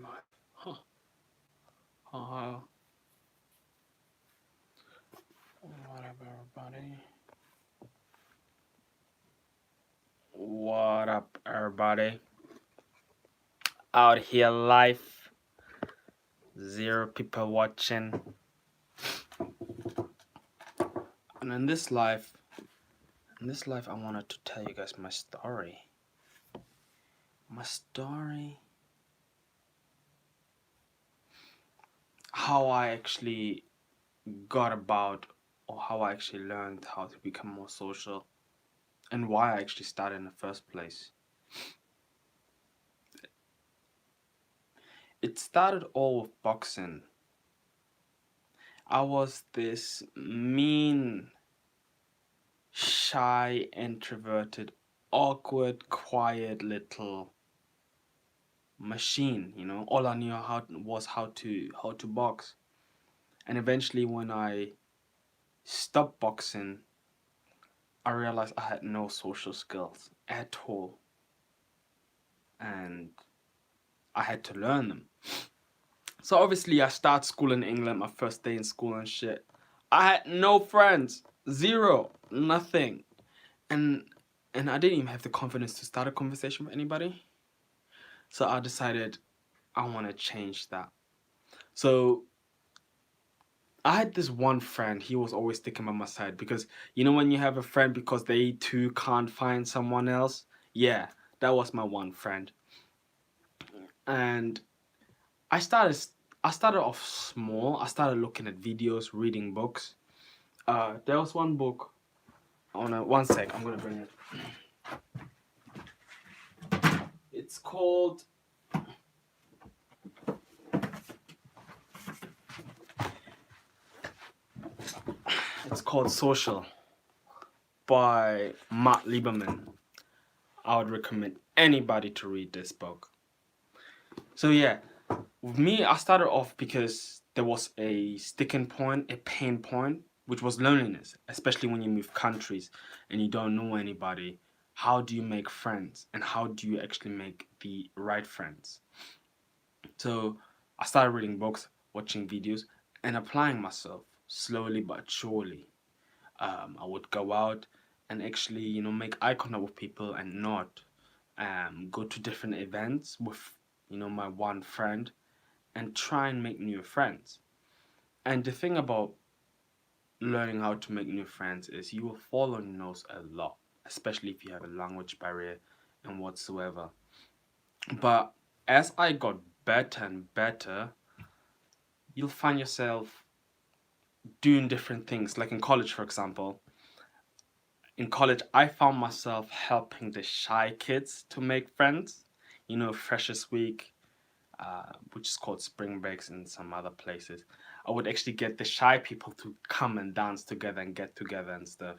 live. Huh. Uh, what up, everybody? What up, everybody? Out here live. 0 people watching. And in this life, I wanted to tell you guys my story. My story. How I actually got about, or how I actually learned how to become more social, and why I actually started in the first place. It started all with boxing. I was this mean, shy, introverted, awkward, quiet little machine. All I knew was how to box. And eventually, when I stopped boxing, I realized I had no social skills at all, and I had to learn them. So obviously, I started school in England, my first day in school and shit. I had no friends, zero, nothing, and I didn't even have the confidence to start a conversation with anybody. So I decided I want to change that. So I had this one friend. He was always sticking by my side because when you have a friend because they too can't find someone else. Yeah, that was my one friend. And I started I started off small. I started looking at videos, reading books. There was one book. One sec. I'm gonna bring it. It's called. It's called Social by Matt Lieberman. I would recommend anybody to read this book. So yeah, with me, I started off because there was a sticking point, a pain point, which was loneliness, especially when you move countries and you don't know anybody. How do you make friends, and how do you actually make the right friends? So I started reading books, watching videos, and applying myself slowly but surely. I would go out and actually, make eye contact with people and not go to different events with, my one friend and try and make new friends. And the thing about learning how to make new friends is you will fall on your nose a lot, especially if you have a language barrier and whatsoever. But as I got better and better, you'll find yourself doing different things. Like in college, for example. In college, I found myself helping the shy kids to make friends. Freshers Week, which is called spring breaks in some other places. I would actually get the shy people to come and dance together and get together and stuff.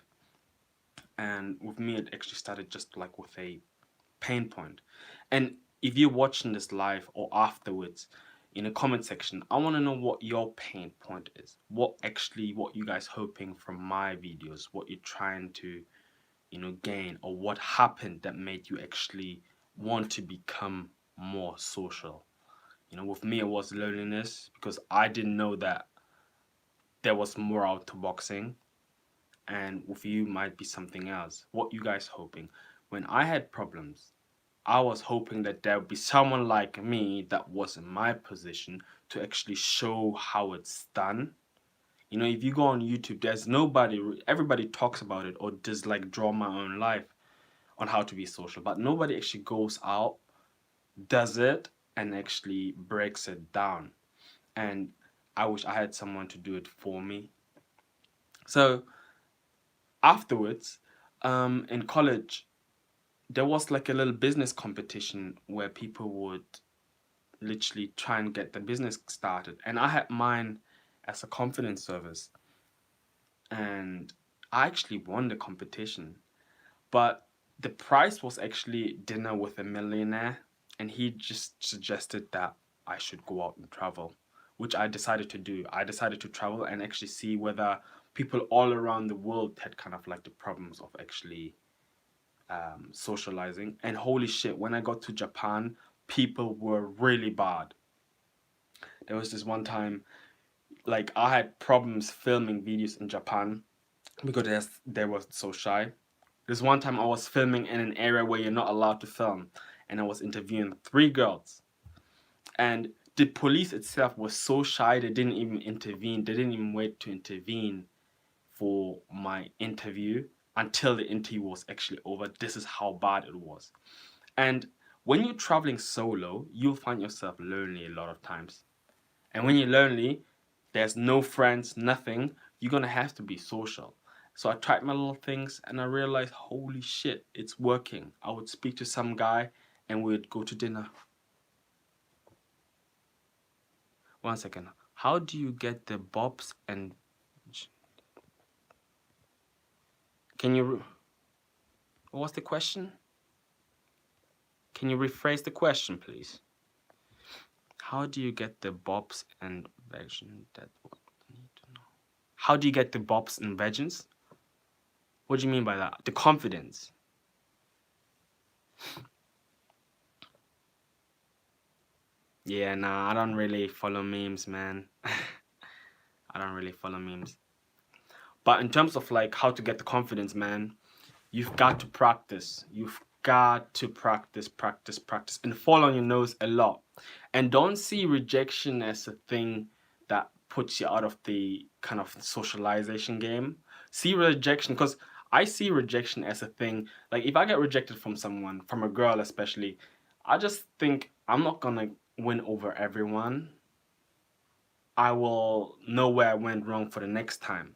And with me, it actually started just like with a pain point. And if you're watching this live or afterwards, in the comment section, I want to know what your pain point is. What you guys hoping from my videos, what you're trying to, gain, or what happened that made you actually want to become more social. With me, it was loneliness because I didn't know that there was more out to boxing, and with you might be something else. What you guys hoping? When I had problems, I was hoping that there would be someone like me that was in my position to actually show how it's done. If you go on YouTube, there's nobody, everybody talks about it or does like draw my own life on how to be social, but nobody actually goes out, does it, and actually breaks it down. And I wish I had someone to do it for me. So afterwards, in college, there was like a little business competition where people would literally try and get the business started. And I had mine as a confidence service. And I actually won the competition. But the prize was actually dinner with a millionaire. And he just suggested that I should go out and travel, which I decided to do. I decided to travel and actually see whether people all around the world had kind of like the problems of actually socializing. And holy shit, when I got to Japan, people were really bad. There was this one time, like I had problems filming videos in Japan because they were so shy. There's one time I was filming in an area where you're not allowed to film, and I was interviewing three girls. And the police itself was so shy they didn't even intervene. They didn't even wait to intervene for my interview until the interview was actually over. This is how bad it was. And when you're traveling solo, you'll find yourself lonely a lot of times. And when you're lonely, there's no friends, nothing. You're gonna have to be social. So I tried my little things and I realized, holy shit, it's working. I would speak to some guy and we'd go to dinner. One second. How do you get the bobs and... Can you... What was the question? Can you rephrase the question, please? How do you get the bobs and vegans? That's what I need to know. How do you get the bobs and vegans? What do you mean by that? The confidence. Yeah, nah, I don't really follow memes, man. I don't really follow memes. But in terms of like how to get the confidence, man, you've got to practice. You've got to practice, practice, practice, and fall on your nose a lot. And don't see rejection as a thing that puts you out of the kind of socialization game. See rejection, because I see rejection as a thing. Like if I get rejected from someone, from a girl especially, I just think I'm not gonna win over everyone. I will know where I went wrong for the next time.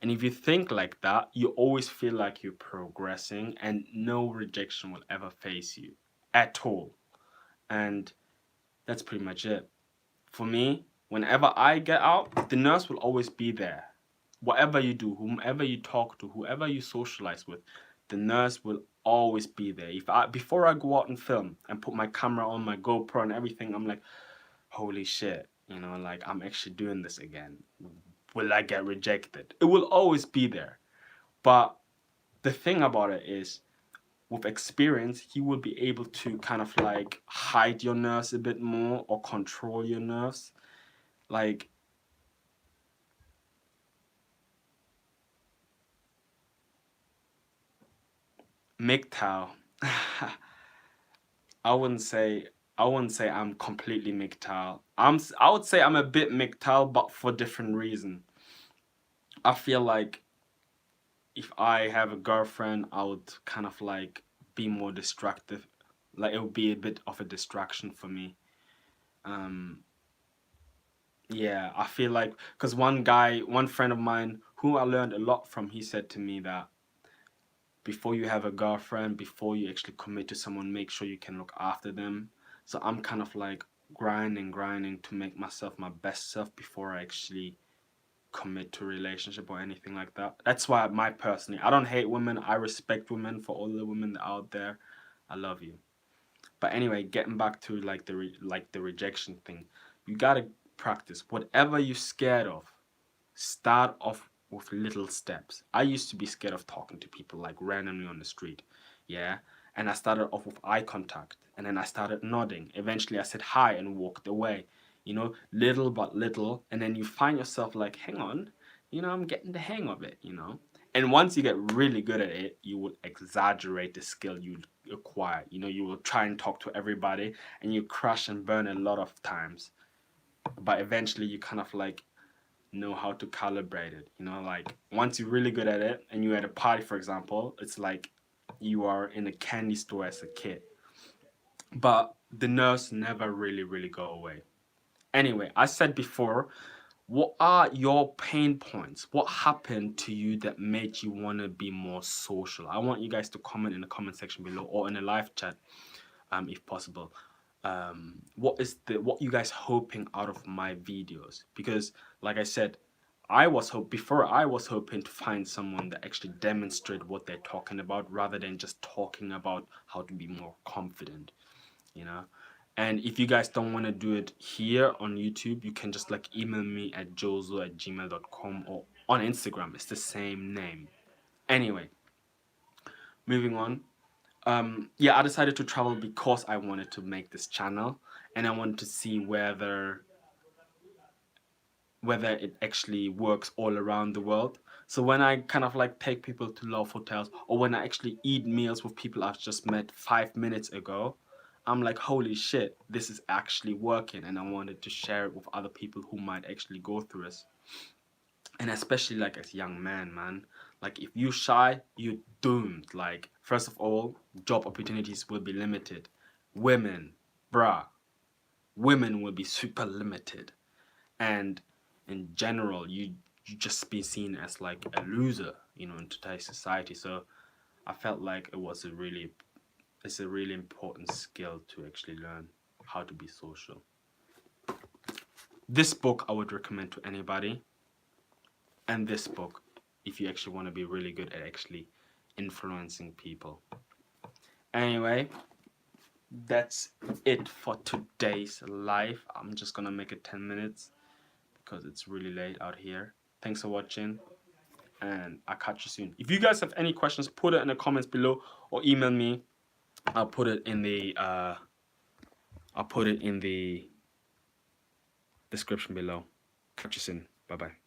And if you think like that, you always feel like you're progressing and no rejection will ever face you at all. And that's pretty much it. For me, whenever I get out, the nurse will always be there. Whatever you do, whomever you talk to, whoever you socialize with, the nurse will always be there. Before I go out and film and put my camera on my GoPro and everything, I'm like, holy shit, like I'm actually doing this again. Will I get rejected? It will always be there. But the thing about it is, with experience, you will be able to kind of like hide your nerves a bit more or control your nerves. Like, MGTOW. I wouldn't say I'm completely MGTOW. I would say I'm a bit MGTOW, but for different reason. I feel like if I have a girlfriend, I would kind of like be more distractive. Like it would be a bit of a distraction for me. Um, yeah, I feel like because one friend of mine who I learned a lot from, he said to me that before you have a girlfriend, before you actually commit to someone, make sure you can look after them. So I'm kind of like grinding to make myself my best self before I actually commit to a relationship or anything like that. That's why I don't hate women. I respect women. For all the women out there, I love you. But anyway, getting back to like the rejection thing, you gotta practice whatever you're scared of. Start off with little steps. I used to be scared of talking to people like randomly on the street, yeah. And I started off with eye contact, and then I started nodding. Eventually, I said hi and walked away. Little but little, and then you find yourself like, hang on, I'm getting the hang of it. And once you get really good at it, you will exaggerate the skill you acquire. You will try and talk to everybody, and you crash and burn a lot of times. But eventually, you kind of like know how to calibrate it. Like once you're really good at it, and you're at a party, for example, it's like you are in a candy store as a kid. But the nerves never really, really go away. Anyway, I said before, what are your pain points? What happened to you that made you want to be more social? I want you guys to comment in the comment section below or in a live chat, if possible. What you guys hoping out of my videos? Because, like I said, before I was hoping to find someone that actually demonstrate what they're talking about rather than just talking about how to be more confident, you know. And if you guys don't want to do it here on YouTube, you can just like email me at jozo@gmail.com or on Instagram. It's the same name. Anyway, moving on. Yeah, I decided to travel because I wanted to make this channel and I wanted to see whether whether it actually works all around the world. So when I kind of like take people to love hotels, or when I actually eat meals with people I've just met 5 minutes ago, I'm like, holy shit, this is actually working, and I wanted to share it with other people who might actually go through this. And especially like as young man, like if you shy, you're doomed. Like first of all, job opportunities will be limited. Women, bruh, women will be super limited, and in general, you just be seen as like a loser, you know, in today's society. So I felt like it's a really important skill to actually learn how to be social. This book I would recommend to anybody, and this book if you actually want to be really good at actually influencing people. Anyway, that's it for today's live. I'm just gonna make it 10 minutes because it's really late out here. Thanks for watching, and I'll catch you soon. If you guys have any questions, put it in the comments below or email me. I'll put it in the description below. Catch you soon. Bye bye.